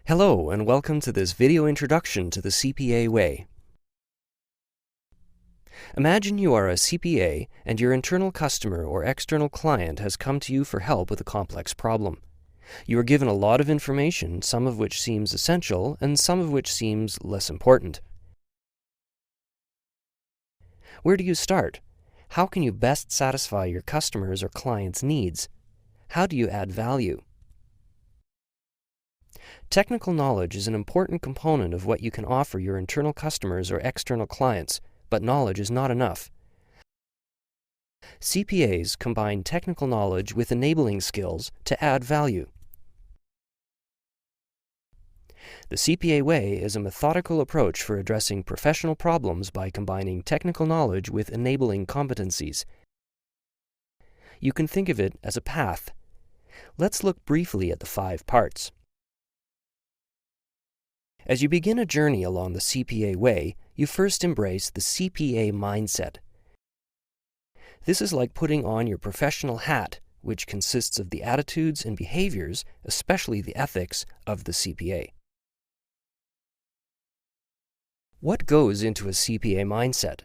Hello and welcome to this video introduction to the CPA Way. Imagine you are a CPA and your internal customer or external client has come to you for help with a complex problem. You are given a lot of information, some of which seems essential and some of which seems less important. Where do you start? How can you best satisfy your customers' or clients' needs? How do you add value? Technical knowledge is an important component of what you can offer your internal customers or external clients, but knowledge is not enough. CPAs combine technical knowledge with enabling skills to add value. The CPA Way is a methodical approach for addressing professional problems by combining technical knowledge with enabling competencies. You can think of it as a path. Let's look briefly at the 5 parts. As you begin a journey along the CPA Way, you first embrace the CPA Mindset. This is like putting on your professional hat, which consists of the attitudes and behaviors, especially the ethics, of the CPA. What goes into a CPA mindset?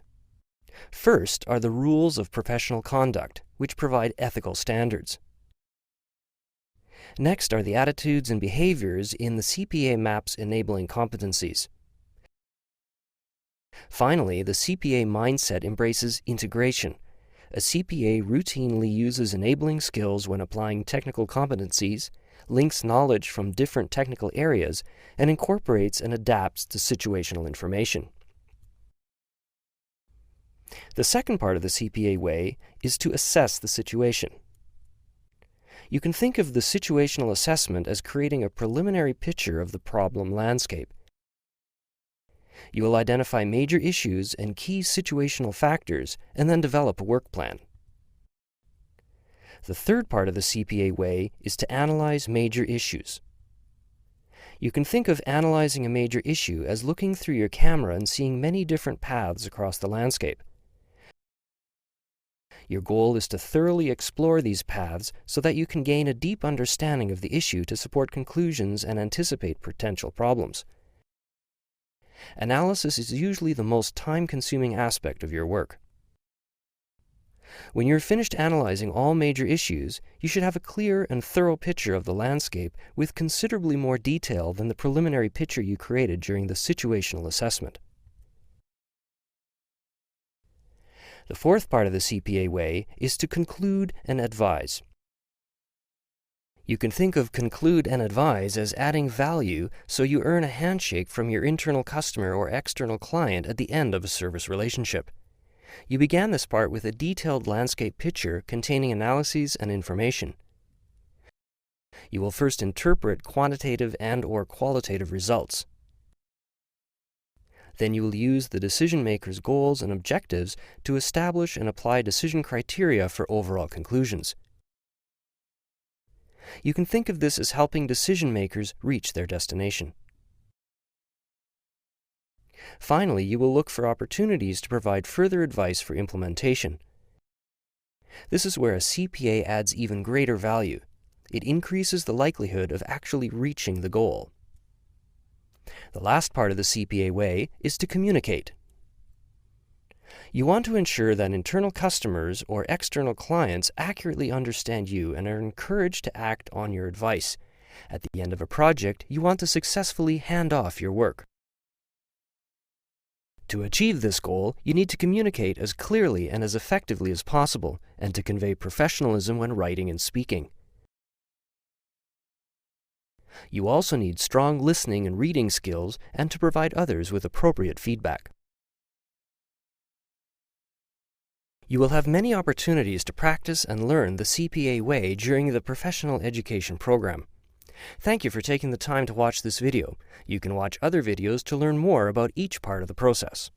First are the rules of professional conduct, which provide ethical standards. Next are the attitudes and behaviors in the CPA MAP's enabling competencies. Finally, the CPA mindset embraces integration. A CPA routinely uses enabling skills when applying technical competencies, links knowledge from different technical areas, and incorporates and adapts to situational information. The second part of the CPA Way is to assess the situation. You can think of the situational assessment as creating a preliminary picture of the problem landscape. You will identify major issues and key situational factors and then develop a work plan. The third part of the CPA Way is to analyze major issues. You can think of analyzing a major issue as looking through your camera and seeing many different paths across the landscape. Your goal is to thoroughly explore these paths so that you can gain a deep understanding of the issue to support conclusions and anticipate potential problems. Analysis is usually the most time-consuming aspect of your work. When you're finished analyzing all major issues, you should have a clear and thorough picture of the landscape with considerably more detail than the preliminary picture you created during the situational assessment. The fourth part of the CPA Way is to conclude and advise. You can think of conclude and advise as adding value so you earn a handshake from your internal customer or external client at the end of a service relationship. You began this part with a detailed landscape picture containing analyses and information. You will first interpret quantitative and/or qualitative results. Then you will use the decision-maker's goals and objectives to establish and apply decision criteria for overall conclusions. You can think of this as helping decision-makers reach their destination. Finally, you will look for opportunities to provide further advice for implementation. This is where a CPA adds even greater value. It increases the likelihood of actually reaching the goal. The last part of the CPA Way is to communicate. You want to ensure that internal customers or external clients accurately understand you and are encouraged to act on your advice. At the end of a project, you want to successfully hand off your work. To achieve this goal, you need to communicate as clearly and as effectively as possible, and to convey professionalism when writing and speaking. You also need strong listening and reading skills and to provide others with appropriate feedback. You will have many opportunities to practice and learn the CPA Way during the Professional Education Program. Thank you for taking the time to watch this video. You can watch other videos to learn more about each part of the process.